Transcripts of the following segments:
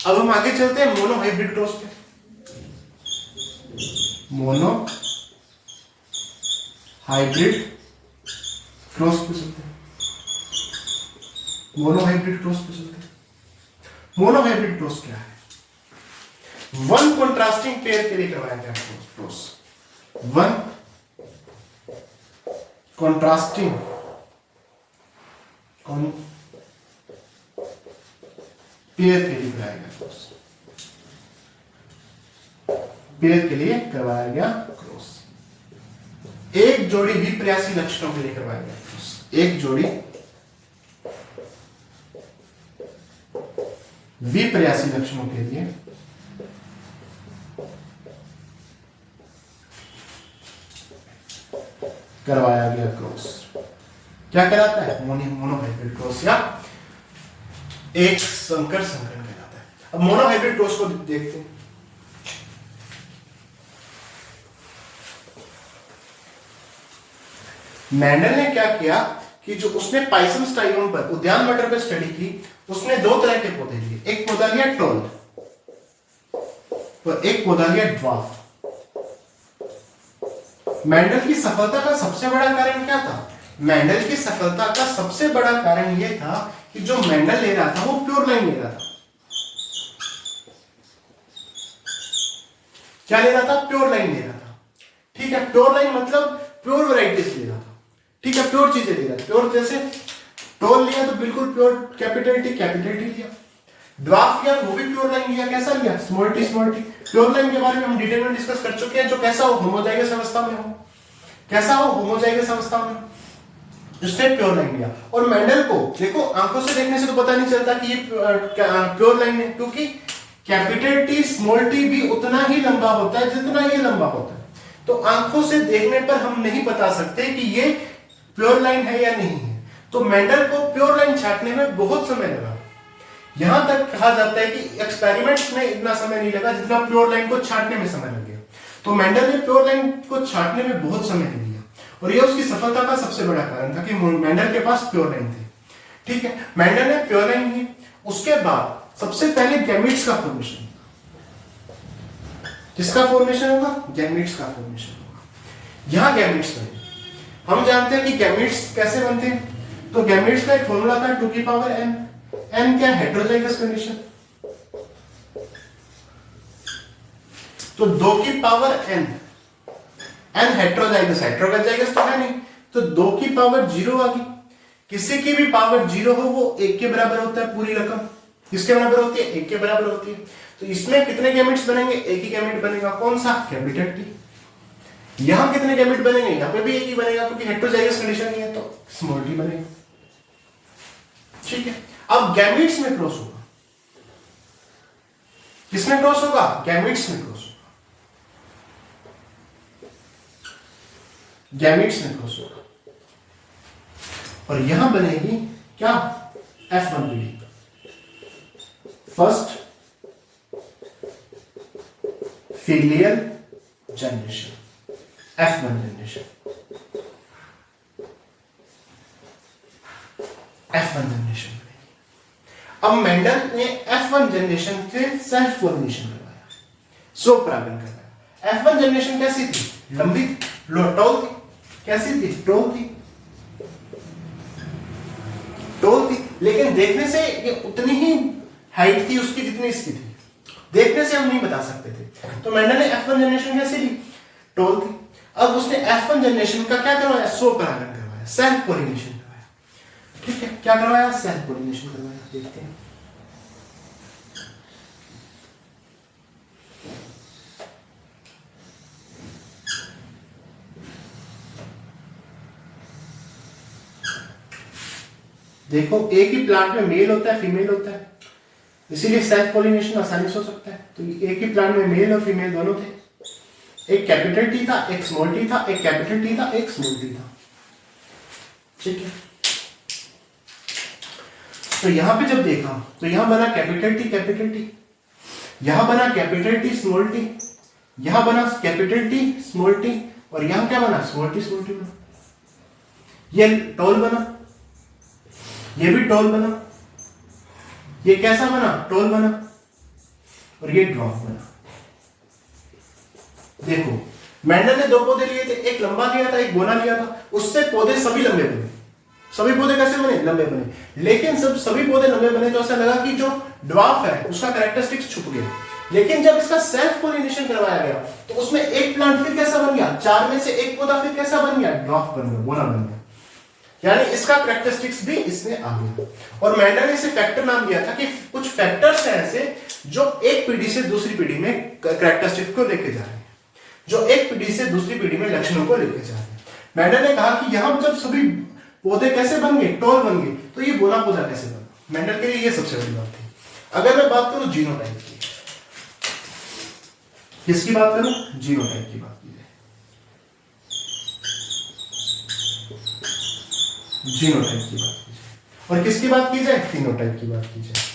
अब हम आगे चलते हैं मोनो हाइब्रिड क्रॉस पे। मोनो हाइब्रिड क्रॉस पे चलते हैं। मोनो हाइब्रिड क्रॉस पे चलते हैं। मोनो हाइब्रिड क्रॉस क्या है? वन कॉन्ट्रास्टिंग पेयर के लिए करवाया गया क्रॉस। वन कॉन्ट्रास्टिंग पेयर के लिए कराया गया क्रॉस। पेयर के लिए करवाया गया क्रॉस। एक जोड़ी विपर्यासी लक्षणों के लिए करवाया गया क्रॉस। एक जोड़ी विपर्यासी लक्षणों के लिए करवाया गया क्रॉस। क्या कहलाता है? मोनो हाइब्रिड क्रॉस या एक संकर संकरण कहलाता है। अब मोनो हाइब्रिड क्रॉस को देखते हैं। मेंडल ने क्या किया कि जो उसने पाइसम स्टाइलोन पर उद्यान मटर पर स्टडी की, उसने दो तरह के पौधे लिए। एक पौधा लिया टोल और एक पौधा लिया ड्वार्फ। मेंडल की सफलता का सबसे बड़ा कारण क्या था? मेंडल की सफलता का सबसे बड़ा कारण यह था कि जो मेंडल ले रहा था वो प्योर लाइन ले रहा था। क्या ले रहा था? प्योर लाइन ले रहा था। ठीक है, प्योर लाइन मतलब प्योर वैरायटीज ले रहा था। ठीक है, प्योर चीजें ले रहा था। प्योर जैसे टोल लिया तो बिल्कुल प्योर कैपिटल टी लिया। ड्वार्फ लिया वो भी प्योर लाइन लिया। कैसा लिया? Small T. प्योर लाइन के बारे में हम डिटेल में डिस्कस कर चुके हैं। जो कैसा हो? होमोजाइगस अवस्था में हो। कैसा हो? होमोजाइगस अवस्था में। उसने प्योर लाइन लिया। और मेंडल को देखो, आंखों से देखने से तो पता नहीं चलता कि ये प्योर लाइन है, क्योंकि कैपिटल टी स्मॉल टी भी उतना ही लंबा होता है जितना ये लंबा होता है। तो आंखों से देखने पर हम नहीं बता सकते कि ये प्योर लाइन है या नहीं है। तो मेंडल को प्योर लाइन छांटने में बहुत समय लगा। यहां तक कहा जाता है कि एक्सपेरिमेंट्स में इतना समय नहीं लगा जितना प्योर लाइन को छांटने में समय लग गया। तो मेंडल ने प्योर लाइन को छांटने में बहुत समय ले लिया और यह उसकी सफलता का सबसे बड़ा कारण था कि मेंडल के पास प्योर लाइन थी। ठीक है, मेंडल ने प्योर लाइन ली। उसके बाद सबसे पहले गैमीट्स का फॉर्मेशन। किसका फॉर्मेशन होगा? गैमीट्स का फॉर्मेशन होगा। यहां गैमीट्स बने। हम जानते हैं कि गैमीट्स कैसे बनते हैं। तो गैमीट्स का एक फॉर्मूला था 2 की पावर n। n क्या? Heterozygous condition. तो 2 की पावर n हेटेरोजाइगस तो है नहीं, तो 2 की पावर 0 आ गई। किसी की भी पावर 0 हो वो 1 के बराबर होता है। पूरी रकम किसके बराबर होती है? 1 के बराबर होती है। तो इसमें कितने गैमेट्स बनेंगे? एक ही गैमेट बनेगा। कौन सा? Capital T. यहां कितने गैमेट बनेंगे? यहां पे भी एक ही बनेगा, क्योंकि हेटेरोजाइगस कंडीशन नहीं है, तो स्मॉल टी बनेगा। ठीक है, अब गैमेट्स में क्रॉस होगा। किसमें क्रॉस होगा? गैमेट्स में क्रॉस होगा। गैमेट्स में क्रॉस होगा और यहां बनेगी क्या? F1BD, first filial generation. F1 generation. F1 generation बनेगी। अब मेंडल ने F1 जनरेशन से सेल्फ पॉलिनेशन करवाया, स्वपरागण करवाया। F1 जनरेशन कैसी थी? लंबी टोल थी। कैसी थी? टोल थी। लेकिन देखने से ये उतनी ही हाइट थी उसकी जितनी इसकी थी। देखने से हम नहीं बता सकते थे। तो मेंडल ने F1 जनरेशन कैसी ली? टोल थी। अब उसने F1 जनरेशन का क्या करवाया? स्वपरागण करवाया, सेल्फ पॉलिनेशन करवाया। ठीक है, क्या करवाया? सेल्फ पॉलिनेशन करवाया। देखते हैं। देखो, एक ही प्लांट में मेल होता है, फीमेल होता है, इसीलिए सेल्फ पॉलिनेशन आसानी से हो सकता है। तो एक ही प्लांट में मेल और फीमेल दोनों थे। एक कैपिटल टी था, एक स्मॉल टी था, एक कैपिटल टी था, एक स्मॉल टी था। ठीक है, तो यहां पे जब देखा तो यहां बना कैपिटल टी, यहां बना कैपिटल टी, स्मॉल टी, यहां बना कैपिटल टी, स्मॉल टी, और यहां क्या बना? स्मॉल टी बना। ये टॉल बना, ये भी टॉल बना। ये कैसा बना? टॉल बना। और ये ड्वार्फ बना। देखो मेंडल ने दो पौधे लिए थे, एक लंबा लिया था, एक बोना लिया था, उससे पौधे सभी लंबे बने। सभी पौधे कैसे बने? लंबे बने। लेकिन सभी पौधे लंबे बने तो ऐसा लगा कि जो ड्वार्फ है उसका कैरेक्टरिस्टिक्स छुप गया। लेकिन जब इसका सेल्फ पोलिनेशन करवाया गया तो उसमें एक प्लांट फिर कैसा बन गया? चार में से एक पौधा फिर कैसा बन गया? ड्वार्फ बन गया, बोना बन गया। यानी इसका कैरेक्टरिस्टिक्स भी इसमें आ गया। और मेंडल ने इसे फैक्टर नाम दिया था कि कुछ फैक्टर्स हैं ऐसे जो एक पीढ़ी से दूसरी पीढ़ी में कैरेक्टरिस्टिक्स को लेके जा रहे हैं, जो एक पीढ़ी से दूसरी पीढ़ी में लक्षणों को लेके जा रहे हैं। मेंडल ने कहा कि यहां जब सभी पौधे कैसे बन गए? टॉल बन गए, तो ये बोना पौधा कैसे बना? मेंडल के लिए ये सबसे बड़ी बात थी। अगर मैं बात करूं जीनोटाइप की, किसकी बात करूं? जीनोटाइप की बात की जाए, जीनोटाइप की बात की जाए। और किसकी बात की जाए? फिनोटाइप की बात की जाए।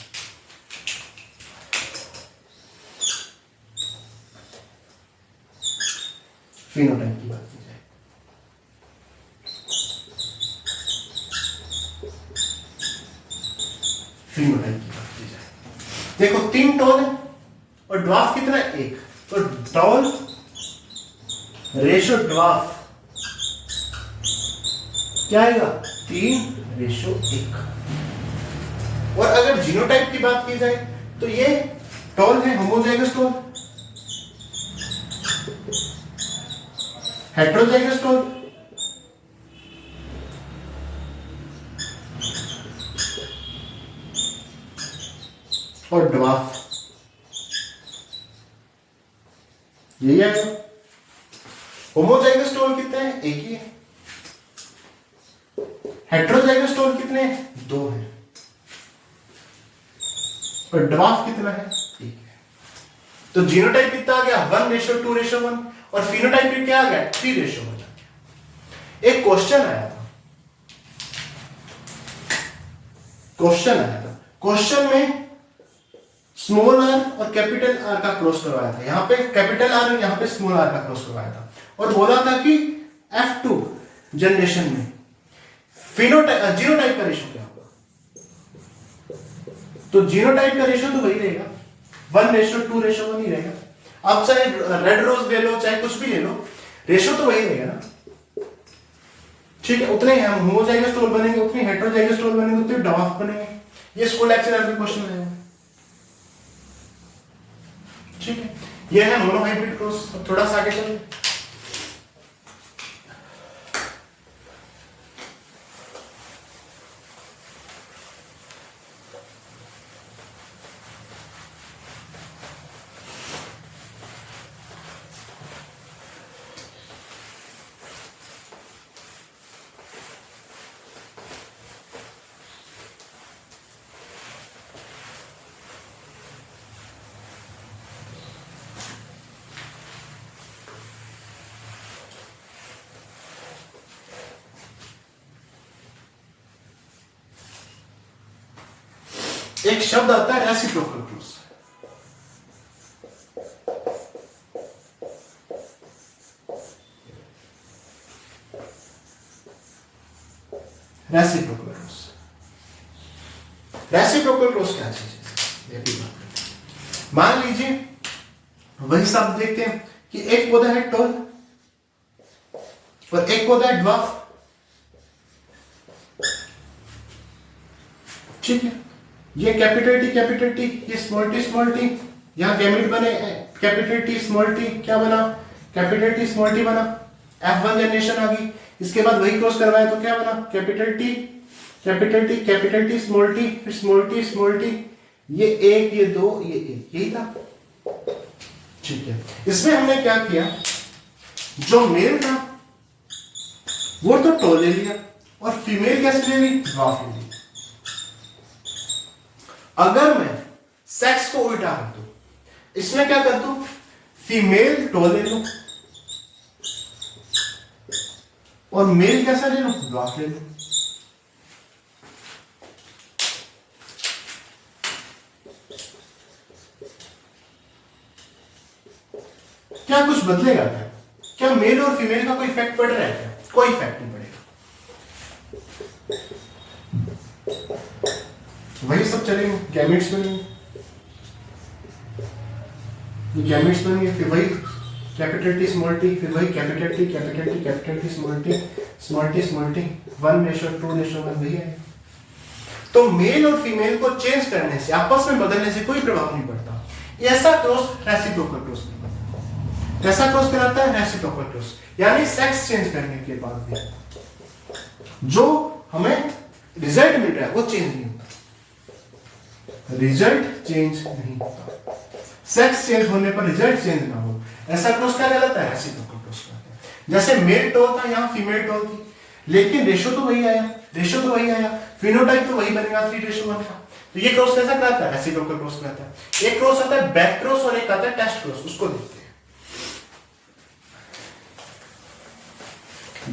फिनोटाइप की बात की जाए, फिनोटाइप की बात की जाए। देखो 3 टॉल है और ड्वार्फ कितना है? 1। तो टॉल रेशो ड्वार्फ क्या आएगा? 3:1। और अगर जीनोटाइप की बात की जाए तो ये टॉल है होमोजाइगस टॉल, हेटेरोजाइगस टॉल, और ड्वार्फ। यही आएगा। होमोजाइगस टॉल कितने हैं? 1 ही है। हेटेरोजाइगस टॉल कितने हैं? 2 है। और ड्वार्फ कितना है? 1 है। तो जीनोटाइप कितना आ गया? 1:2:1। और फिनोटाइप क्या आ गया? 3:1 आ गया। एक क्वेश्चन आया था, क्वेश्चन में स्मॉल आर और कैपिटल आर का क्रॉस करवाया था। यहां पे कैपिटल आर और यहां पे स्मॉल आर का क्रॉस करवाया था और बोला था कि F2 जनरेशन में फिनोटाइप जीनोटाइप का रेशियो क्या होगा? तो जीनोटाइप का रेशियो तो वही रहेगा, 1:2:1 ही रहेगा। आप चाहे रेड रोज ले लो, चाहे कुछ भी ले लो, रेशियो तो वही रहेगा ना। ठीक है, उतने हम होमोजाइगस टॉल बनेंगे, उतने हेटेरोजाइगस टॉल बनेंगे, उतने ड्वार्फ बनेंगे। ये स्कूल लेक्चर में क्वेश्चन आएगा। ठीक है, ये है मोनोहाइब्रिड क्रॉस। अब थोड़ा सा आगे चलिए। एक शब्द आता है reciprocal cross. Reciprocal cross, reciprocal cross क्या चीज है? मान लीजिए वही शब्द देखते हैं कि एक पौधा है टॉल और एक पौधा है ड्वार्फ। ठीक है, ये कैपिटल टी, ये स्मॉल टी, यहां गैमेट बने, कैपिटल टी स्मॉल टी, क्या बना? कैपिटल टी स्मॉल टी बना। F1 जनरेशन आ गई। इसके बाद वही क्रॉस करवाया तो क्या बना? कैपिटल टी स्मॉल टी, फिर स्मॉल टी, ये 1, ये 2, ये 1, यही था। ठीक है, इसमें हमने क्या किया, जो मेल था वो तो टॉल ले लिया और फीमेल कैसे ले ली? ड्वार्फ ले ली। अगर मैं सेक्स को उल्टा कर दूं, इसमें क्या कर दूं? फीमेल टॉल ले लूं और मेल कैसा ले लूं? ड्वार्फ ले लूं। क्या कुछ बदलेगा क्या? क्या मेल और फीमेल का कोई इफेक्ट पड़ रहा है क्या? कोई इफेक्ट नहीं पड़ेगा, वही सब चलेंगे, गैमेट्स बनेंगे। गैमेट्स बन गए, फिर वही कैपिटल टी स्मॉल टी, फिर वही capital T capital T capital T small T small T small T 1:2:1 वही है। तो मेल और फीमेल को चेंज करने से, आपस में बदलने से कोई प्रभाव नहीं पड़ता। ऐसा क्रॉस रेसिप्रोकल क्रॉस कहलाता है। ऐसा क्रॉस कहलाता है रेसिप्रोकल क्रॉस, यानी सेक्स चेंज करने के बाद भी जो हमें रिजल्ट मिल रहा है वो चेंज नहीं होता, रिजल्ट चेंज नहीं होता। सेक्स चेंज होने पर रिजल्ट चेंज ना हो, ऐसा क्रॉस क्या कहलाता है? रेसिप्रोकल क्रॉस कहलाता है। जैसे मेल टोल था, यहाँ फीमेल टोल थी, लेकिन रेशो तो वही आया, रेशो तो वही आया, फिनोटाइप तो वही बनेगा 3:1 का। तो ये क्रॉस कैसा कहलाता है? रेसिप्रोकल क्रॉस कहलाता है। एक क्रॉस आता है बैक क्रॉस और एक आता है टेस्ट क्रॉस, उसको देखते हैं।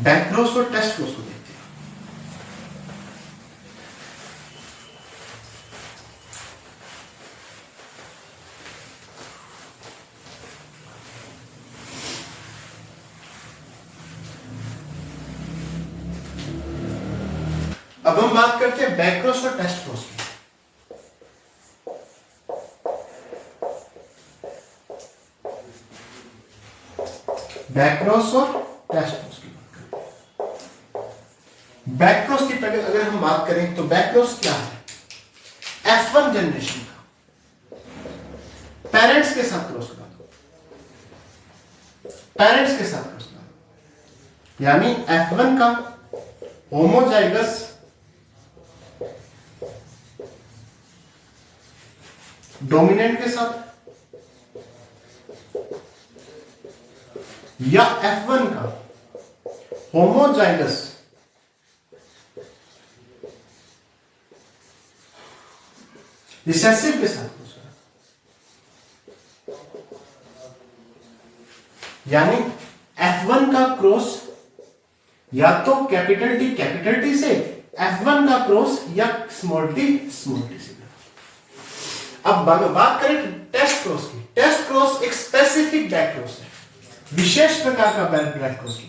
बैक क्रॉस और टेस्ट क्रॉस को देखते हैं। अब हम बात करते हैं बैक क्रॉस और टेस्ट क्रॉस की। बैक क्रॉस और टेस्ट क्रॉस की बात करते हैं। बैक क्रॉस की अगर हम बात करें तो बैक क्रॉस क्या है? F1 जनरेशन का पेरेंट्स के साथ क्रॉस करा दो, पेरेंट्स के साथ क्रॉस करा दो, यानी F1 का होमोजाइगस डोमिनेंट के साथ या F1 का होमोजाइगस रिसेसिव के साथ, यानी F1 का क्रॉस या तो कैपिटल टी से, F1 का क्रॉस या स्मॉल टी से। अब बात करें टेस्ट क्रॉस की। टेस्ट क्रॉस एक स्पेसिफिक बैक क्रॉस है, विशेष प्रकार का बैक क्रॉस है,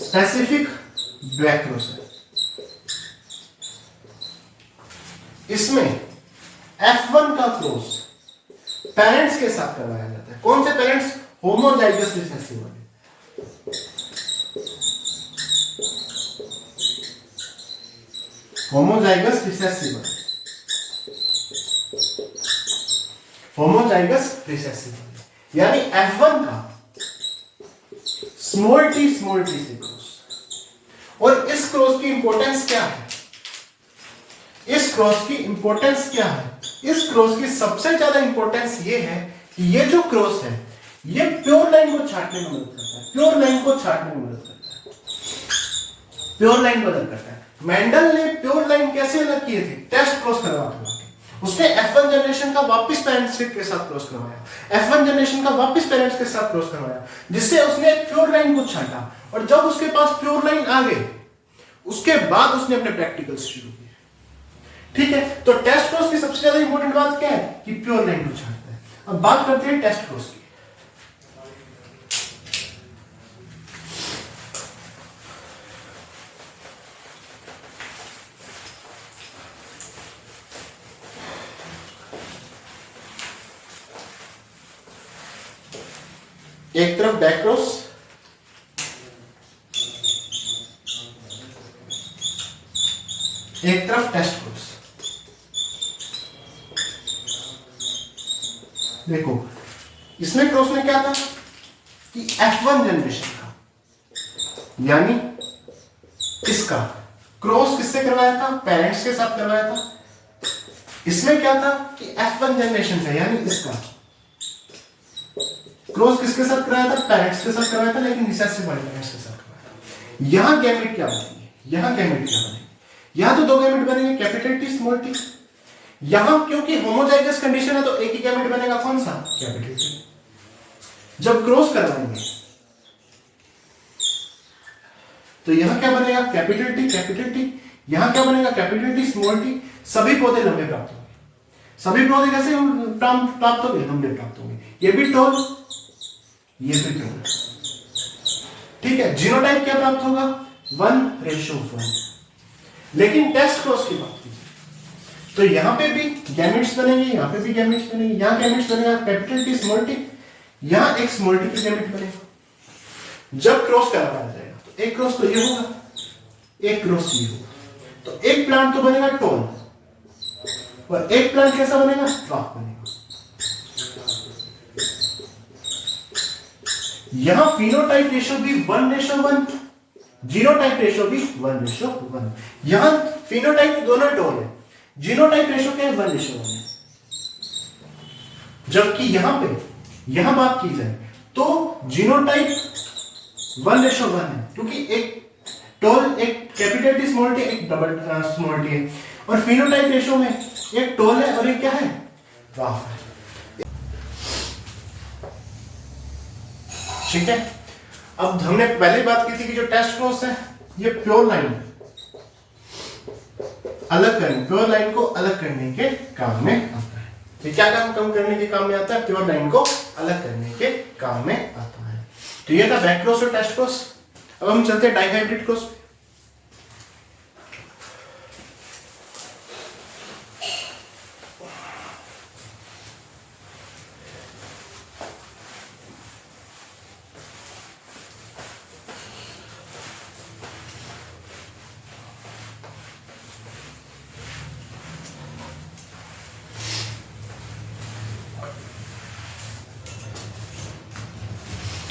स्पेसिफिक बैक क्रॉस है। इसमें F1 का क्रॉस पेरेंट्स के साथ करवाया जाता है। कौन से पेरेंट्स? होमोजाइगस रिसेसिव वाले। होमोजाइगस रिसेसिव वाले, होमोजाइगस रिसेसिव वाले, यानी F1 का स्मॉल टी से क्रॉस। और इस क्रॉस की इंपॉर्टेंस क्या है? इस क्रॉस की इंपॉर्टेंस क्या है? इस क्रॉस की सबसे ज्यादा इंपॉर्टेंस ये है कि ये जो क्रॉस है ये प्योर लाइन को छांटने में मदद करता है, प्योर लाइन को छांटने में मदद करता है, प्योर लाइन मदद करता है। मेंडल ने प्योर लाइन कैसे अलग किए थे? टेस्ट क्रॉस करवा के। उसने F1 जनरेशन का वापस पेरेंट्स के साथ क्रॉस करवाया, F1 जनरेशन का वापस पेरेंट्स के साथ क्रॉस करवाया, जिससे उसने प्योर लाइन को छांटा। और जब उसके पास प्योर लाइन आ गई, उसके बाद उसने अपने प्रैक्टिकल्स शुरू किए। ठीक है, तो टेस्ट क्रॉस की सबसे ज्यादा इंपॉर्टेंट बात क्या है? कि प्योर लाइन को छांटता है। अब बात करते हैं टेस्ट क्रॉस की। एक तरफ बैक क्रॉस, एक तरफ टेस्ट क्रॉस। देखो इसमें क्रॉस में क्या था कि F1 जनरेशन का, यानी इसका क्रॉस किससे करवाया था? पेरेंट्स के साथ करवाया था। इसमें क्या था कि F1 जनरेशन का, यानी इसका क्रॉस किसके साथ कराया था? पेरेंट्स के साथ कराया था, लेकिन रिसेसिव वाले पेरेंट्स के साथ कराया था। यहां गैमेट क्या बनेंगे? यहां गैमेट क्या बनेंगे? यहां तो दो गैमेट बनेंगे, कैपिटल टी स्मॉल टी। यहां क्योंकि होमोजाइगस कंडीशन है तो एक ही गैमेट बनेगा, कौन सा? Capital T. जब क्रॉस करवाएंगे तो यहां क्या बनेगा? Capital T. यहां क्या बनेगा? Capital T small T. सभी पौधे लंबे प्राप्त होंगे। सभी पौधे कैसे प्राप्त होंगे? लंबे प्राप्त होंगे। ये भी टॉल, ये भी टॉल। ठीक है, जीनोटाइप क्या प्राप्त होगा? 1:1। लेकिन टेस्ट क्रॉस की बात कीजिए, तो यहाँ पे भी गैमेट्स बनेंगे, यहाँ पे भी गैमेट्स बनेंगे, यहाँ गैमेट्स बनेगा कैपिटल टी स्मॉल टी, यहाँ एक स्मॉल टी की गैमेट बनेगा। जब क्रॉस करवाया जाएगा तो एक क्रॉस तो ये होगा, एक क्रॉस ये होगा, तो एक प्लांट तो बनेगा टॉल और एक प्लांट कैसा बनेगा, ड्वार्फ बनेगा। यहां फिनोटाइप रेशियो भी 1:1, जीनोटाइप रेशियो भी 1:1। यहां फिनोटाइप दोनों टॉल है, जीनोटाइप रेशियो क्या है 1:1 है। जबकि यहां बात की जाए तो जीनोटाइप 1:1 है, क्योंकि एक टॉल, एक कैपिटल टी स्मॉल टी, एक डबल स्मॉल टी है, और फिनोटाइप रेशियो में एक टॉल है और एक क्या है, ड्वार्फ है। ठीक है, अब हमने पहले बात की थी कि जो टेस्ट क्रॉस है ये प्योर लाइन अलग करने, प्योर लाइन को अलग करने के काम में आता है। ये क्या काम कम करने के काम में आता है, प्योर लाइन को अलग करने के काम में आता है। तो ये था बैक क्रॉस और टेस्ट क्रॉस। अब हम चलते हैं डाइहाइब्रिड क्रॉस पे।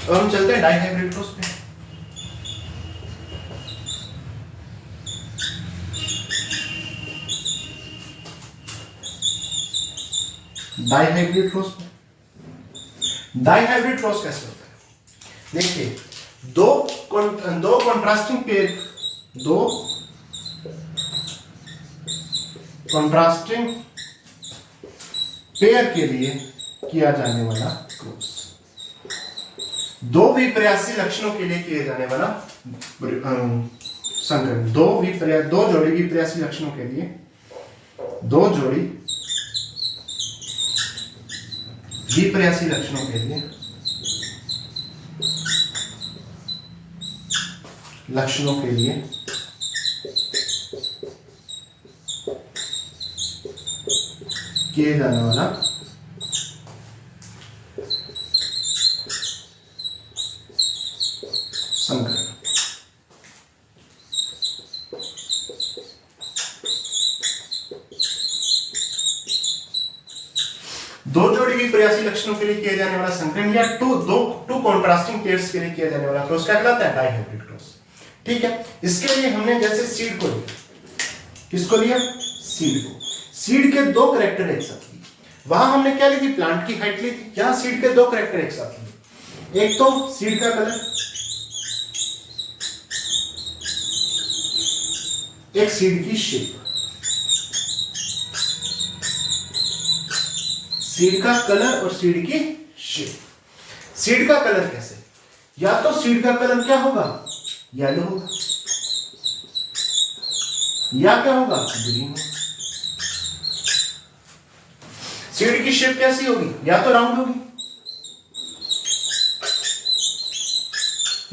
अब हम चलते हैं डाइहाइब्रिड क्रॉस पे। डाइहाइब्रिड क्रॉस पे, डाइहाइब्रिड क्रॉस कैसे होता है, देखिए दो कॉन्ट्रास्टिंग पेयर, दो कॉन्ट्रास्टिंग पेयर के लिए किया जाने वाला क्रॉस, दो विपर्यासी लक्षणों के लिए किए जाने वाला संकरण, दो जोड़ी विपर्यासी लक्षणों के लिए, दो जोड़ी विपर्यासी लक्षणों के लिए, किए जाने वाला संकरण। दो जोड़ी विपर्यासी लक्षणों के लिए किए जाने वाला संकरण या टू कॉन्ट्रास्टिंग पेयर्स के लिए किया जाने वाला क्रॉस क्या कहलाता है, डाइहाइब्रिड क्रॉस। ठीक है, इसके लिए हमने जैसे सीड को लिया, किसको लिया, सीड को, सीड के दो कैरेक्टर एक साथ लिए। वहां हमने क्या ली थी, प्लांट की हाइट ली थी, यहां सीड के दो कैरेक्टर एक साथ लिए, एक तो सीड का कलर, एक सीड की शेप। सीड का कलर और सीड की शेप। सीड का कलर कैसे, या तो सीड का कलर क्या होगा, येलो होगा, या क्या होगा, ग्रीन होगा। सीड की शेप कैसी होगी, या तो राउंड होगी,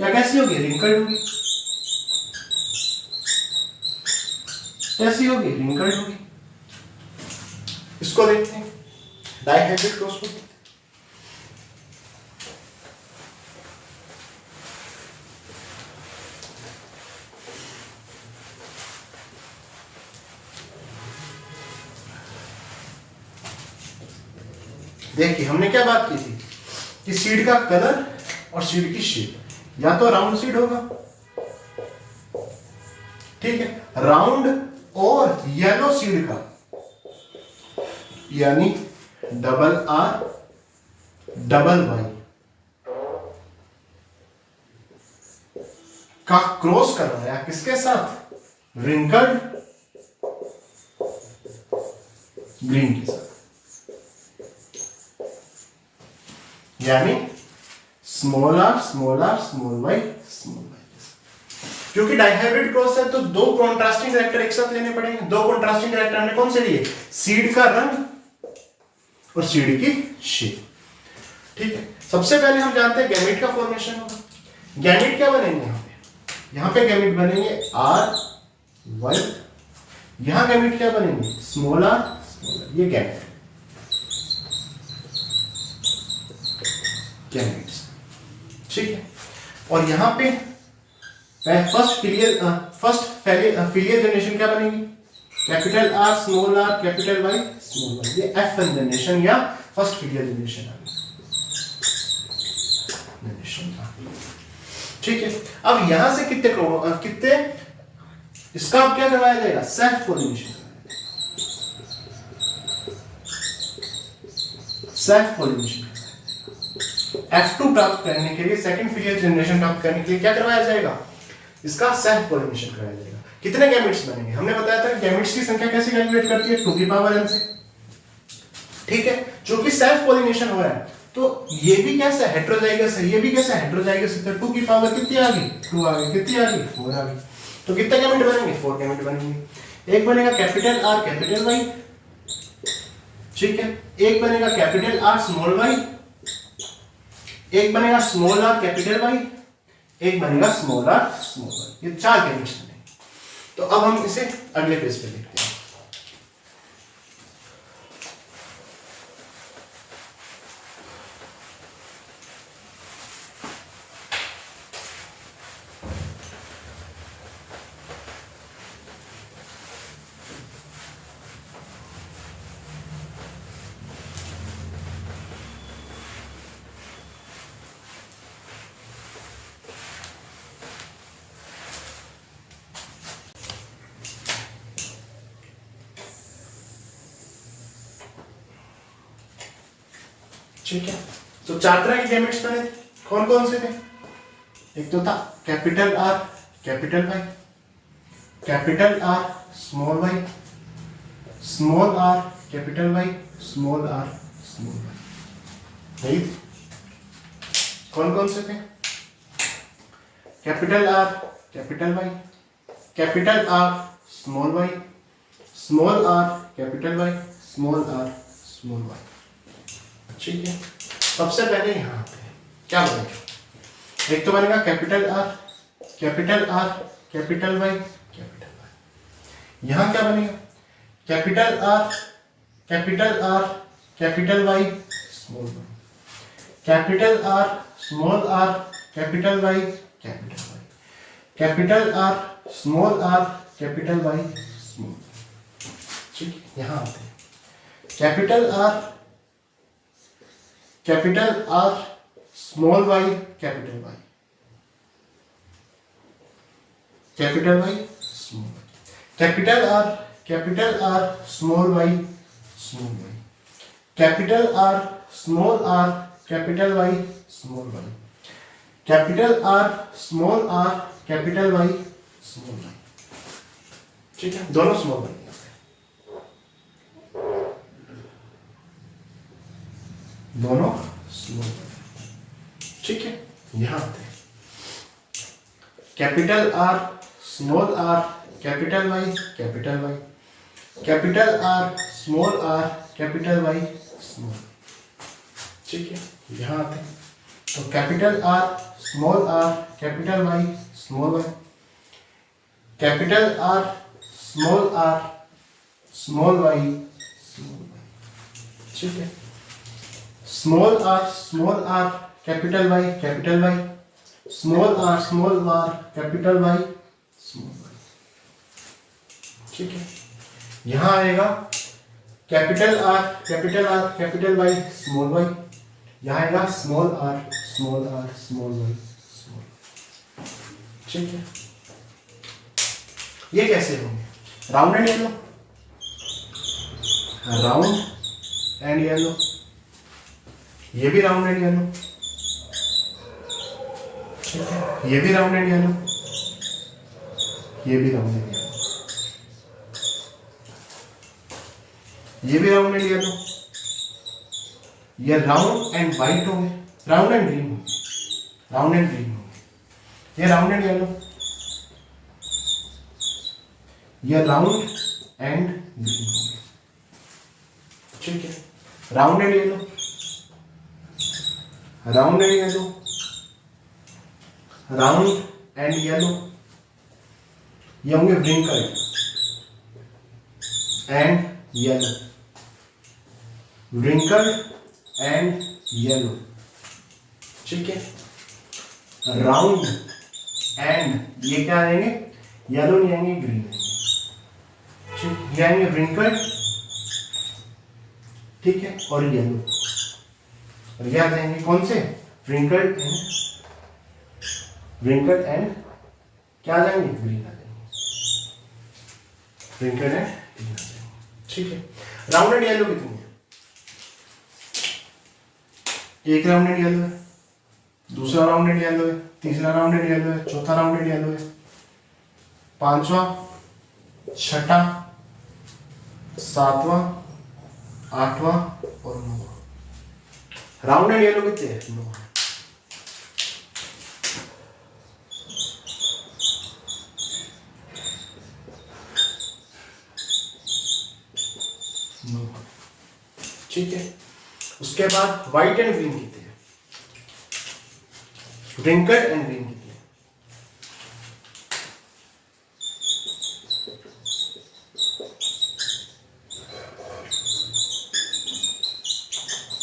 या कैसी होगी, रिंकल्ड होगी, कैसी होगी, रिंकल्ड होगी। इसको देखते हैं, डाइहाइब्रिड क्रॉस को देखते हैं। देखिए हमने क्या बात की थी कि सीड का कलर और सीड की शेप, या तो राउंड सीड होगा, ठीक है, राउंड और येलो सीड का, यानी RRY का क्रॉस करवाया किसके साथ, रिंकल्ड ग्रीन के साथ, यानी small r small y small y। क्योंकि डाइहाइब्रिड क्रॉस है तो दो कॉन्ट्रास्टिंग कैरेक्टर एक साथ लेने पड़ेंगे। दो कॉन्ट्रास्टिंग कैरेक्टर हमने कौन से लिए, सीड का रंग और सीड की शेप। ठीक है, सबसे पहले हम जानते हैं गैमेट का फॉर्मेशन होगा। गैमेट क्या बनेंगे, यहाँ पे गैमेट बनेंगे R1 यहां गैमेट क्या बनेंगे, स्मॉल आर, ये गैमेट्स, ठीक है। और यहां पे फर्स्ट फिलियल जनरेशन क्या बनेगी, capital R small R capital Y small Y, ये F1 जनरेशन या फर्स्ट फिलियल जनरेशन आ गई, ठीक है। अब यहां से कितने इसका अब क्या करवाया जाएगा, self pollination, self pollination F2 प्राप्त करने के लिए, सेकंड फिलियल जनरेशन प्राप्त करने के लिए क्या करवाया जाएगा, इसका सेल्फ पॉलिनेशन कराया जाएगा। कितने गैमेट्स बनेंगे, हमने बताया था गैमेट्स की संख्या कैसे कैलकुलेट करती है, 2 की पावर n से, ठीक है। जो कि सेल्फ पॉलिनेशन हो रहा है तो ये भी कैसा हेटेरोजाइगस है, ये भी कैसा हेटेरोजाइगस है, तो 2 की पावर कितनी आ गई, 2 आ गई, कितनी आ गई, 4 आ गई। तो कितने गैमेट बनेंगे, 4 गैमेट बनेंगे। एक बनेगा कैपिटल आर कैपिटल वाई, ठीक है। एक बनेगा कैपिटल आर स्मॉल वाई, एक बनेगा स्मॉल आर कैपिटल वाई, एक बनेगा स्मॉल आर स्मॉल वाई, ये 4 गैमेट्स बनेंगे। तो अब हम इसे अगले पेज पे देखते हैं। ठीक है, तो 4 तरह के गैमेट्स बने थे, कौन कौन से थे, एक तो था capital R capital Y, capital R small Y, small R capital Y, small R small Y, नहीं कौन कौन से थे, capital R capital Y, capital R small Y, small R capital Y, small R small Y, ठीक है। सबसे पहले यहां आते हैं, क्या बनेगा, एक तो बनेगा capital R capital Y capital Y. यहां क्या बनेगा, capital R capital Y small Y, capital R small R capital Y capital Y, capital R small R capital Y small, ठीक है। यहां आते हैं capital R small Y capital Y, capital Y small Y, capital R small Y small Y, capital R small R capital Y small Y, capital R small R capital Y small Y, ठीक है। दोनों small Y, दोनों small, ठीक है। यहां पे capital R small R capital Y capital Y, capital R small R capital Y small, ठीक है। यहां आते हैं तो capital R small R capital Y small Y, capital R small Y small Y, ठीक है। Small R capital Y capital Y, small R capital Y small Y, ठीक है। यहां आएगा capital R capital Y small Y, यहां आएगा small R small Y small, ठीक है। ये कैसे होंगे, round and yellow, round and yellow, ये भी राउंड एंड येलो, ठीक है। ये भी राउंड एंड येलो, ये भी राउंड एंड येलो, ये भी राउंड एंड येलो, ये राउंड एंड वाइट हो गए, राउंड एंड ग्रीन हो गए, राउंड एंड ग्रीन हो गए, ये राउंड एंड येलो, ये राउंड एंड ग्रीन हो गए, ठीक है। Round and yellow, round and yellow, round and yellow, ये होंगे wrinkled, and yellow, wrinkled and yellow, ठीक है। राउंड एंड ये क्या आएंगे, येलो नहीं आएंगे, ग्रीन आएंगे, ठीक। ये आएंगे wrinkled, ठीक है, और येलो, और ये आ जाएंगे कौन से, wrinkled एंड क्या आ जाएंगे, ग्रीन आ जाएंगे, wrinkled एंड ग्रीन आ जाएंगे, ठीक है। राउंडेड येलो कितनी है, एक राउंडेड येलो है, दूसरा राउंडेड येलो है, तीसरा राउंडेड येलो है, चौथा राउंडेड येलो है, पांचवा, छठा, सातवां, आठवां और नौवां। राउंडेड येलो कितने हैं, 9। ठीक है। उसके बाद व्हाइट एंड ग्रीन कितने हैं, wrinkled एंड ग्रीन कितने हैं,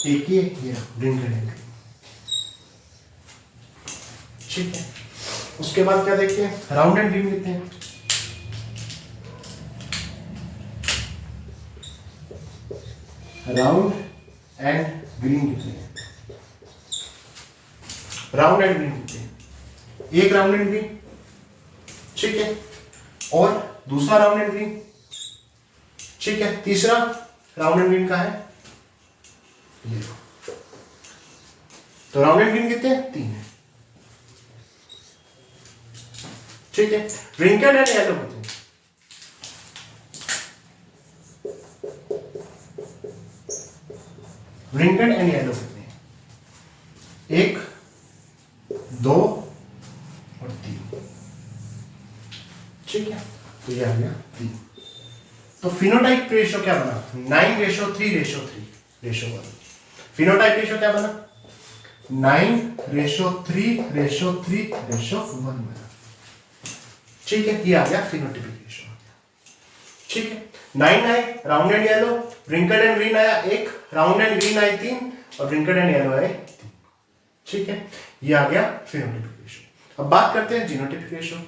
एक ही है, ये wrinkled एंड ग्रीन, ठीक है। उसके बाद क्या देखते हैं, राउंड एंड ग्रीन कितने हैं, राउंड एंड ग्रीन कितने हैं, राउंड एंड ग्रीन कितने हैं, एक राउंड एंड ग्रीन, ठीक है, और दूसरा राउंड एंड ग्रीन, ठीक है। तीसरा राउंड एंड ग्रीन का है ये, तो राउंड एंड ग्रीन कितने हैं, 3 है, ठीक है। wrinkled एंड येलो कितने हैं, wrinkled एंड येलो कितने हैं, 1, 2 और 3, ठीक है। तो ये आ गया 3। तो फिनोटाइप रेशियो क्या बना, 9:3:3:1। फिनोटाइप रेशियो क्या बना, 9:3:3:1 बना, ठीक है। ये आ गया फिनोटाइपिक रेशियो, ठीक है। 9 आए round and yellow, wrinkled and green आया 1, राउंड एंड ग्रीन आए 3 और wrinkled एंड येलो आए 3, ठीक है। ये आ गया फिनोटाइपिक रेशियो। अब बात करते हैं जीनोटाइपिक रेशियो।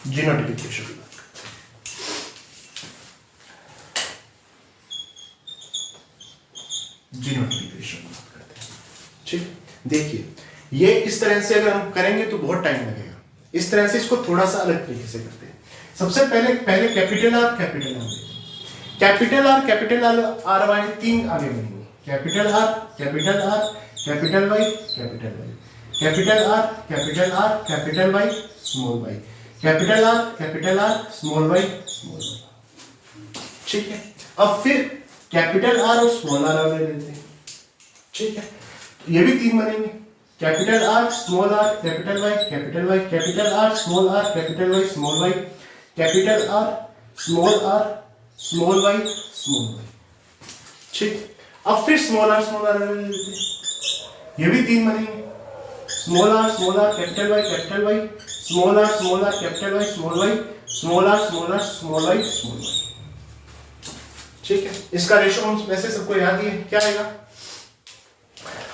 जीनोटाइपिक रेशियो की बात करते हैं। जीनोटाइपिक रेशियो की बात करते हैं, ठीक। देखिए ये इस तरह से अगर हम करेंगे तो बहुत टाइम लगेगा, इस तरह से इसको थोड़ा सा अलग तरीके से करते हैं। सबसे पहले कैपिटल आर वाले 3 आगे बढ़ेंगे, capital R, capital Y, capital R, capital Y, small Y, capital R, small Y, ठीक है। अब फिर कैपिटल आर और स्मॉल आर ले लेते हैं, ठीक है। तो ये भी 3 बनेंगे, capital R, small R, capital Y, capital R, small R, capital Y, small Y, capital R, small Y, ठीक। अब फिर स्मॉल आर ले लेते हैं, ये भी 3 बनेंगे, small R, capital Y, small R, capital Y, small Y, small Y, ठीक है। इसका रेशियो हम वैसे सबको याद ही है, क्या आएगा,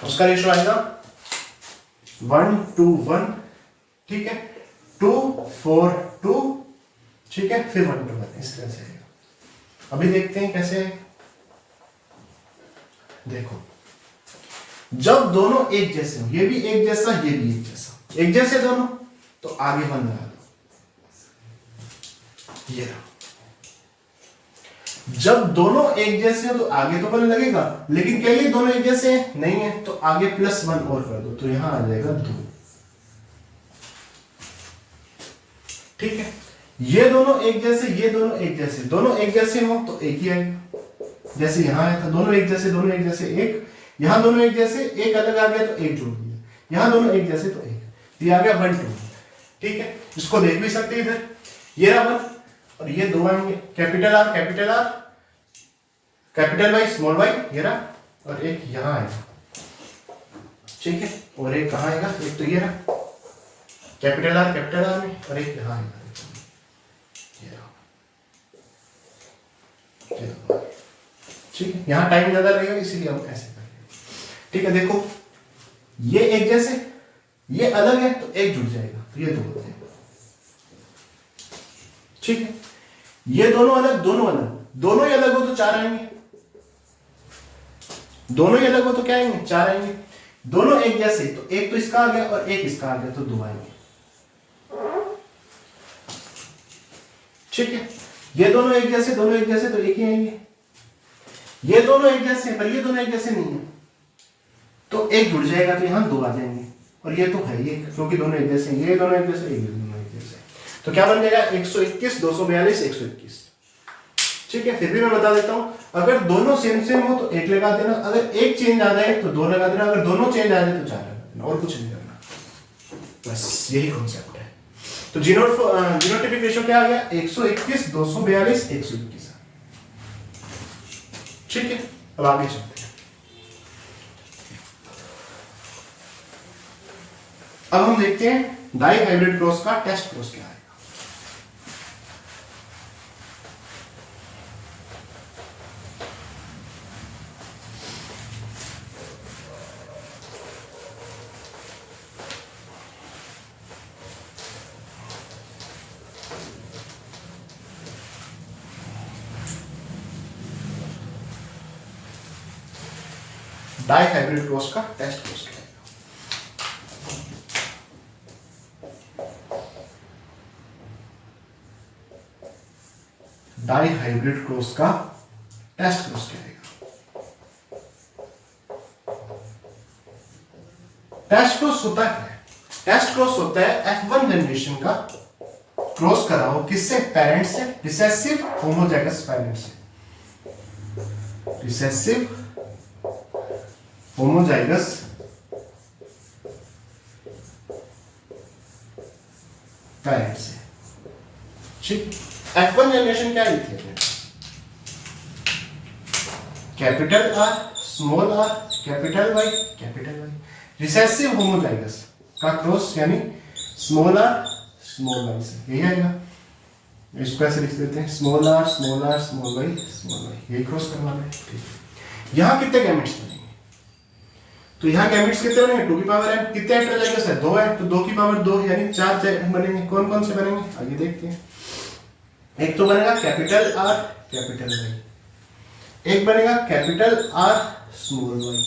उसका रेशियो आएगा 1:1, ठीक है, 2:4:2, ठीक है, फिर 1:1, इस तरह से आएगा। अभी देखते हैं कैसे है। देखो जब दोनों एक जैसे हो, ये भी एक जैसा, ये भी एक जैसे दोनों, तो आगे 1 लगा दो, ये रहा। जब दोनों एक जैसे हो तो आगे तो 1 लगेगा, लेकिन क्या ये दोनों एक जैसे हैं, नहीं है, तो आगे +1 और कर दो, तो यहां आ जाएगा 2, ठीक है। ये दोनों एक जैसे, ये दोनों एक जैसे, दोनों एक जैसे हो तो एक ही आएगा, जैसे यहां आया था, दोनों एक जैसे, 1, यहां दोनों एक जैसे, एक अलग आ गया तो 1 जोड़ दिया, यहां दोनों एक जैसे तो 1, ये आ गया 1, 2, ठीक है। इसको देख भी सकते हैं इधर, ये रहा 1 और ये 2 आएंगे, capital R, capital Y, small Y, ये रहा, और एक यहां आएगा ठीक है, और एक कहाँ आएगा, एक तो ये रहा कैपिटल आर में, और एक यहाँ आएगा ठीक है। यहाँ टाइम ज्यादा लगेगा इसीलिए हम ऐसे करेंगे। ठीक है, देखो ये एक जैसे, ये अलग है तो एक जुड़ जाएगा, तो ये दो होते हैं। ठीक है, ये दोनों अलग, दोनों ही अलग हो तो चार आएंगे, दोनों ही अलग हो तो क्या आएंगे, चार आएंगे। दोनों एक जैसे तो एक तो इसका आ गया और एक इसका आ गया, तो दो आएंगे। ठीक है, ये दोनों एक जैसे तो एक ही आएंगे। ये दोनों एक जैसे पर ये दोनों एक जैसे नहीं है तो एक जुड़ जाएगा, तो यहां दो आ जाएंगे। और ये तो है ये, क्योंकि दोनों एक जैसे, ये दोनों एक जैसे, ये दोनों एक जैसे, तो क्या बन जाएगा 121, 242, 121। ठीक है, फिर भी मैं बता देता हूं, अगर दोनों सेम हो तो एक लगा देना, अगर एक चेंज आ जाए तो दो लगा देना, अगर दोनों चेंज आ जाए तो चार लगा देना, और कुछ नहीं करना, बस यही कॉन्सेप्ट है। तो जीनोटाइपिक रेशियो क्या आ गया, 121, 242, 121। ठीक है, अब आगे चलते हैं। अब हम देखते हैं डाई हाइब्रिड क्रॉस का टेस्ट क्रॉस क्या है। डाई हाइब्रिड क्रॉस का टेस्ट क्रॉस क्या है। डाई हाइब्रिड क्रॉस का टेस्ट क्रॉस क्या है। टेस्ट क्रॉस होता है, टेस्ट क्रॉस होता है F1 जनरेशन का क्रॉस करा हो किससे, पेरेंट से, रिसेसिव होमोजाइगस पेरेंट से, रिसेसिव होमोजाइगस पेरेंट से। ठीक, F1 जनरेशन क्या लिखी है, capital R, small R, capital Y, capital Y. Recessive homozygous का क्रॉस यानी स्मॉल आर स्मॉल वाई से, यही आएगा। इसको ऐसे लिख देते हैं, small R small Y small Y, यही क्रॉस करवाना है। ठीक है, यहां कितने गैमेट्स बनेंगे, तो यहाँ गैमेट्स कितने बनेंगे, 2 की पावर n, कितने हेटेरोजाइगस है, 2 है, तो 2 की पावर 2 यानी 4 बनेंगे। कौन कौन से बनेंगे आगे देखते हैं। एक तो बनेगा कैपिटल आर कैपिटल वाई, एक बनेगा कैपिटल आर स्मॉल वाई,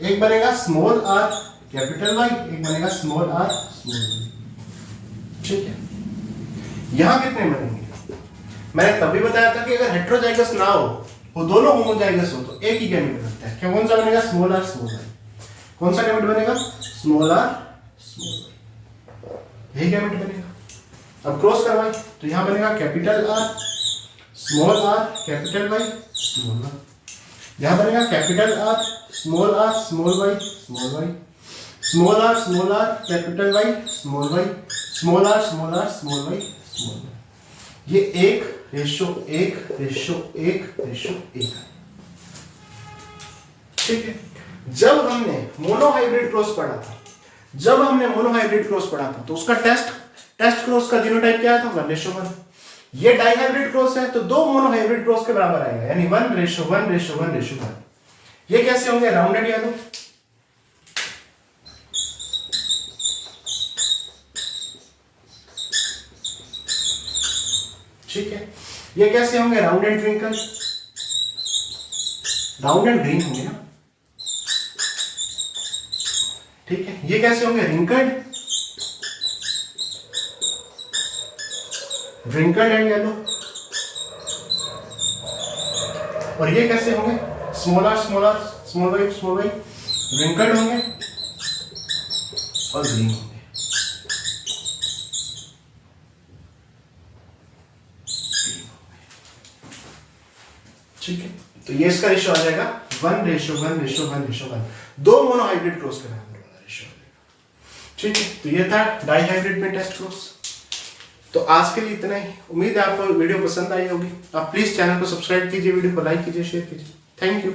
एक बनेगा स्मॉल आर कैपिटल वाई, एक बनेगा स्मॉल आर स्मॉल वाई। ठीक है, यहाँ कितने बनेंगे, मैंने तभी बताया था कि अगर हेटेरोजाइगस ना हो, वो दोनों होमोजाइगस हो, तो एक ही गैमेट बनता है। क्या, कौन सा बनेगा, स्मॉल आर स्मॉल वाई। कौन सा गैमेट बनेगा, स्मॉल आर स्मॉल वाई, यही गैमेट बनेगा। अब क्रॉस करवाएं तो यहां बनेगा capital R small R capital Y small Y, यहां बनेगा capital R small Y small Y, small R capital Y small Y, small R small Y small Y. ये 1:1:1:1:1 है। ठीक है, जब हमने मोनोहाइब्रिड क्रॉस पढ़ा था, तो उसका टेस्ट क्रॉस का जीनोटाइप क्या था, 1:1। ये डाइहाइब्रिड क्रॉस है तो 2 मोनोहाइब्रिड क्रॉस के बराबर आएगा, यानी 1:1:1:1। ये कैसे होंगे, राउंडेड या तो ठीक है, ये कैसे होंगे, round and twinkle, round and green होंगे ना। ठीक है, ये कैसे होंगे, रिंकल्ड एंड येलो। और ये कैसे होंगे, स्मॉल वाई रिंकल्ड होंगे और ग्रीन होंगे। ठीक है, तो ये इसका रेशियो आ जाएगा 1:1:1:1। 2 मोनोहाइब्रिड क्रॉस के बराबर वाला रेशियो आ जाएगा। ठीक है, तो ये था डाइहाइब्रिड में टेस्ट क्रॉस। तो आज के लिए इतना ही, उम्मीद है आपको वीडियो पसंद आई होगी। आप प्लीज चैनल को सब्सक्राइब कीजिए, वीडियो को लाइक कीजिए, शेयर कीजिए। Thank you.